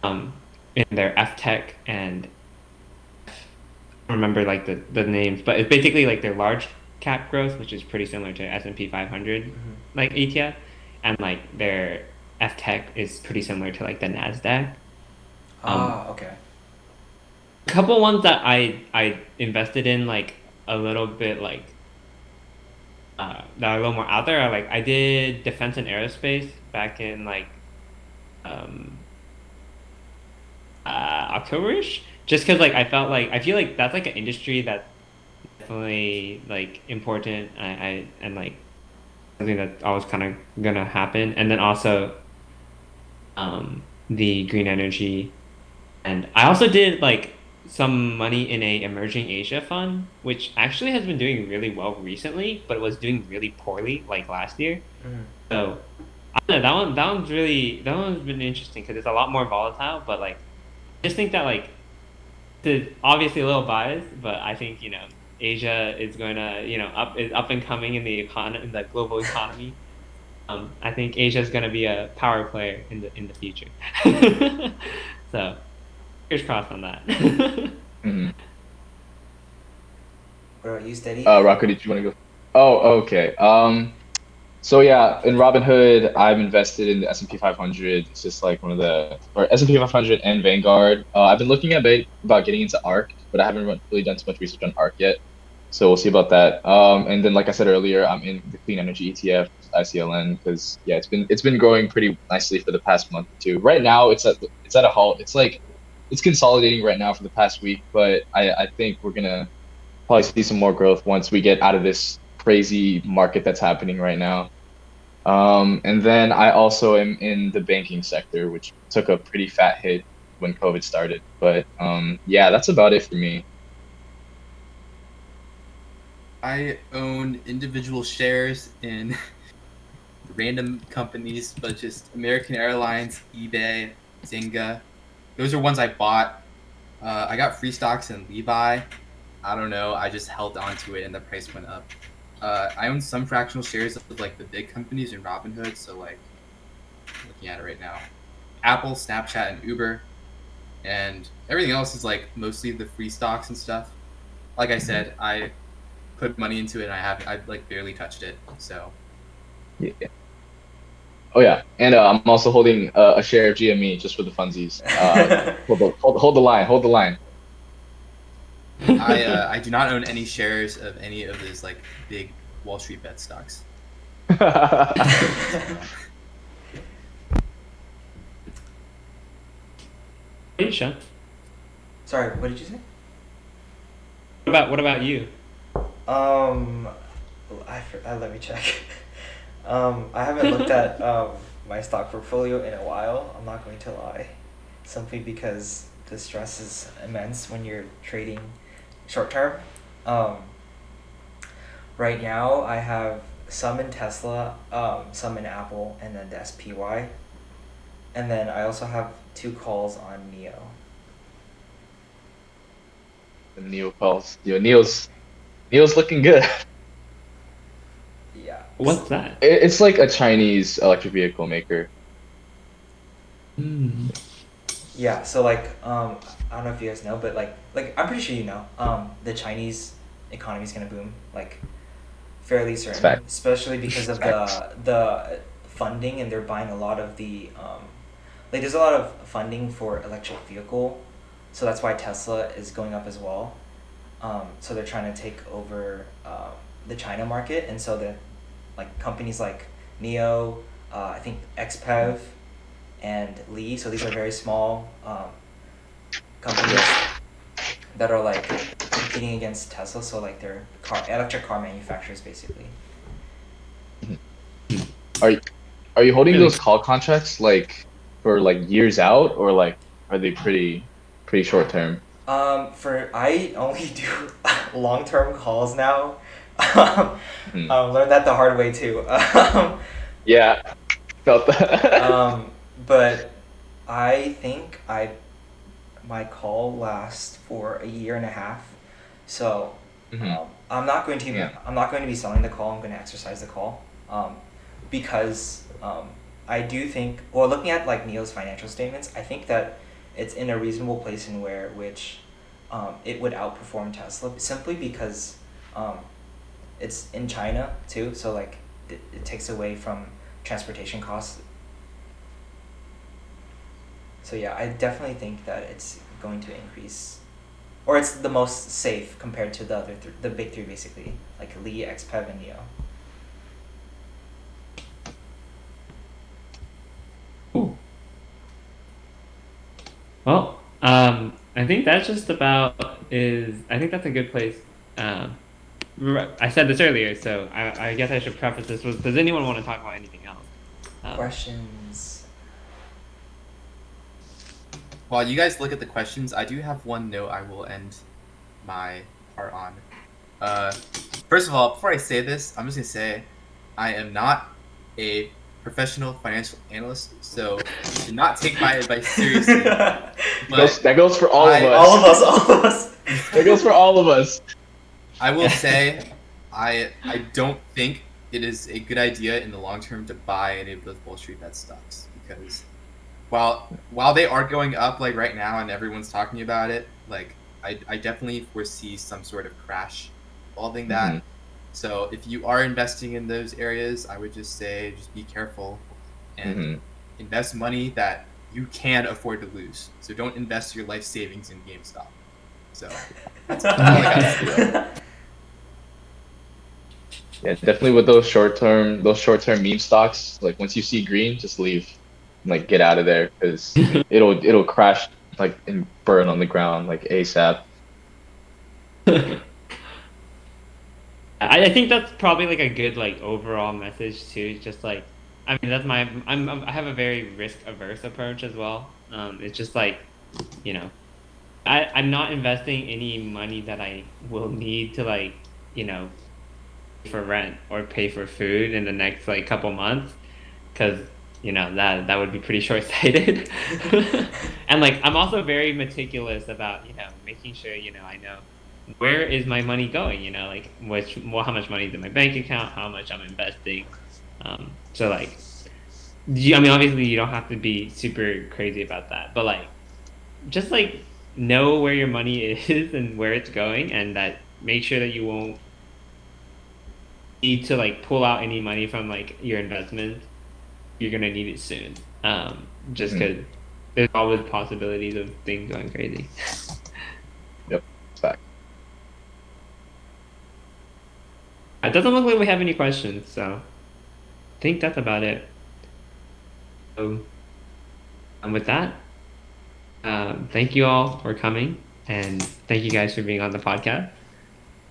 In their F Tech and I don't remember like the names, but it's basically like their large cap growth, which is pretty similar to S&P 500 like ETF, and like their F Tech is pretty similar to like the Nasdaq.
Okay.
A couple ones that I invested in like a little bit like that are a little more out there are like I did defense and aerospace back in like um October-ish, just because like I feel like that's like an industry that's definitely like important. And like something that's always kind of gonna happen. And then also the green energy, and I also did like some money in a emerging Asia fund, which actually has been doing really well recently, but it was doing really poorly like last year.
Mm-hmm.
So I don't know, that one's been interesting because it's a lot more volatile, but like I just think that like it's obviously a little biased, but I think Asia is going to is up and coming in in the global economy. I think Asia is going to be a power player in the future. So fingers crossed on that.
Mhm.
What about you, Steady?
Rocco, did you want to go? Oh, okay. So yeah, in Robinhood, I've invested in the S&P 500. It's just like one of the or S&P 500 and Vanguard. I've been looking about getting into ARK, but I haven't really done too much research on ARK yet. So we'll see about that. And then, like I said earlier, I'm in the clean energy ETF, ICLN, because yeah, it's been growing pretty nicely for the past month or two. Right now, it's at a halt. It's like it's consolidating right now for the past week, but I think we're gonna probably see some more growth once we get out of this crazy market that's happening right now. And then I also am in the banking sector, which took a pretty fat hit when COVID started. But yeah, that's about it for me.
I own individual shares in random companies, but just American Airlines, eBay, Zynga. Those are ones I bought. I got free stocks in Levi. I don't know. I just held on to it and the price went up. I own some fractional shares of like the big companies in Robinhood. So like, looking at it right now, Apple, Snapchat, and Uber, and everything else is like mostly the free stocks and stuff. Like I said, I put money into it and I've like barely touched it. So
Yeah. Oh yeah, and I'm also holding a share of GME just for the funsies. Hold the line. Hold the line.
I do not own any shares of any of those like big Wall Street bet stocks.
Asia.
Sorry, what did you say?
What about you?
Let me check. I haven't looked at my stock portfolio in a while. I'm not going to lie, simply because the stress is immense when you're trading short term. Right now I have some in Tesla, some in Apple, and then the SPY, and then I also have 2 calls on Neo.
The Neo calls. Neo's looking good.
Yeah.
What's that?
It's like a Chinese electric vehicle maker.
Hmm.
Yeah, so like I don't know if you guys know, but like I'm pretty sure you know, the Chinese economy is gonna boom like fairly certain,
fact.
especially because of the funding, and they're buying a lot of the like there's a lot of funding for electric vehicle, so that's why Tesla is going up as well. So they're trying to take over the China market, and so the like companies like Neo, I think XPEV, and Lee. So these are very small companies that are like competing against Tesla. So like they're electric car manufacturers basically.
Are you, are you holding
Really?
those call contracts like for like years out, or like are they pretty short term?
For I only do long term calls now.
Mhm.
Learned that the hard way too.
Yeah, felt that.
But I think my call lasts for a year and a half. So
Mhm. Yeah.
I'm not going to be selling the call. I'm going to exercise the call. Because I do think, well, looking at like Neo's financial statements, I think that it's in a reasonable place in which it would outperform Tesla simply because um, it's in China too. So like it takes away from transportation costs. So yeah, I definitely think that it's going to increase, or it's the most safe compared to the other the big three basically, like Lee, XPEV, and Neo.
Cool. Well, I think that's just about is. I think that's a good place. Um, I said this earlier, so I guess I should preface this with, does anyone want to talk about anything else?
Questions.
While you guys look at the questions, I do have one note I will end my part on. First of all, before I say this, I'm just gonna say I am not a professional financial analyst, so you should not take my advice seriously. But
That goes for all of
I-
us.
All of us, all of us.
That goes for all of us.
I will say I don't think it is a good idea in the long term to buy any of those Wall Street bet stocks, because while they are going up like right now and everyone's talking about it, like I definitely foresee some sort of crash involving that.
Mhm.
So if you are investing in those areas, I would just say just be careful and
Mhm.
invest money that you can afford to lose. So don't invest your life savings in GameStop. So that's all I got to say.
Yeah, definitely with those short term meme stocks. Like once you see green, just leave. Like get out of there because it'll crash like and burn on the ground like ASAP.
I think that's probably like a good like overall message too. Just like, I mean, that's my I have a very risk averse approach as well. It's just like, you know, I'm not investing any money that I will need to like, you know, for rent or pay for food in the next like couple months, because you know that would be pretty short-sighted. And like I'm also very meticulous about, you know, making sure, you know, I know where is my money going, you know, like how much money is in my bank account, how much I'm investing. So like I mean, obviously you don't have to be super crazy about that, but like just like know where your money is and where it's going, and that make sure that you won't need to like pull out any money from like your investment. You're gonna need it soon. Just
Mhm.
because there's always possibilities of things going crazy.
Yep, fact.
It doesn't look like we have any questions, so I think that's about it. So, and with that, thank you all for coming, and thank you guys for being on the podcast.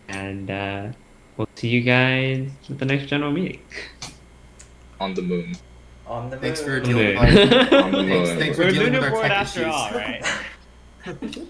And we'll see you guys at the next general meeting.
On the moon.
On the
Thanks for
moon.
dealing with
On the
our
moon.
thanks for
We're
dealing
doing
with
a
our
board
tech
after
issues.
all, right?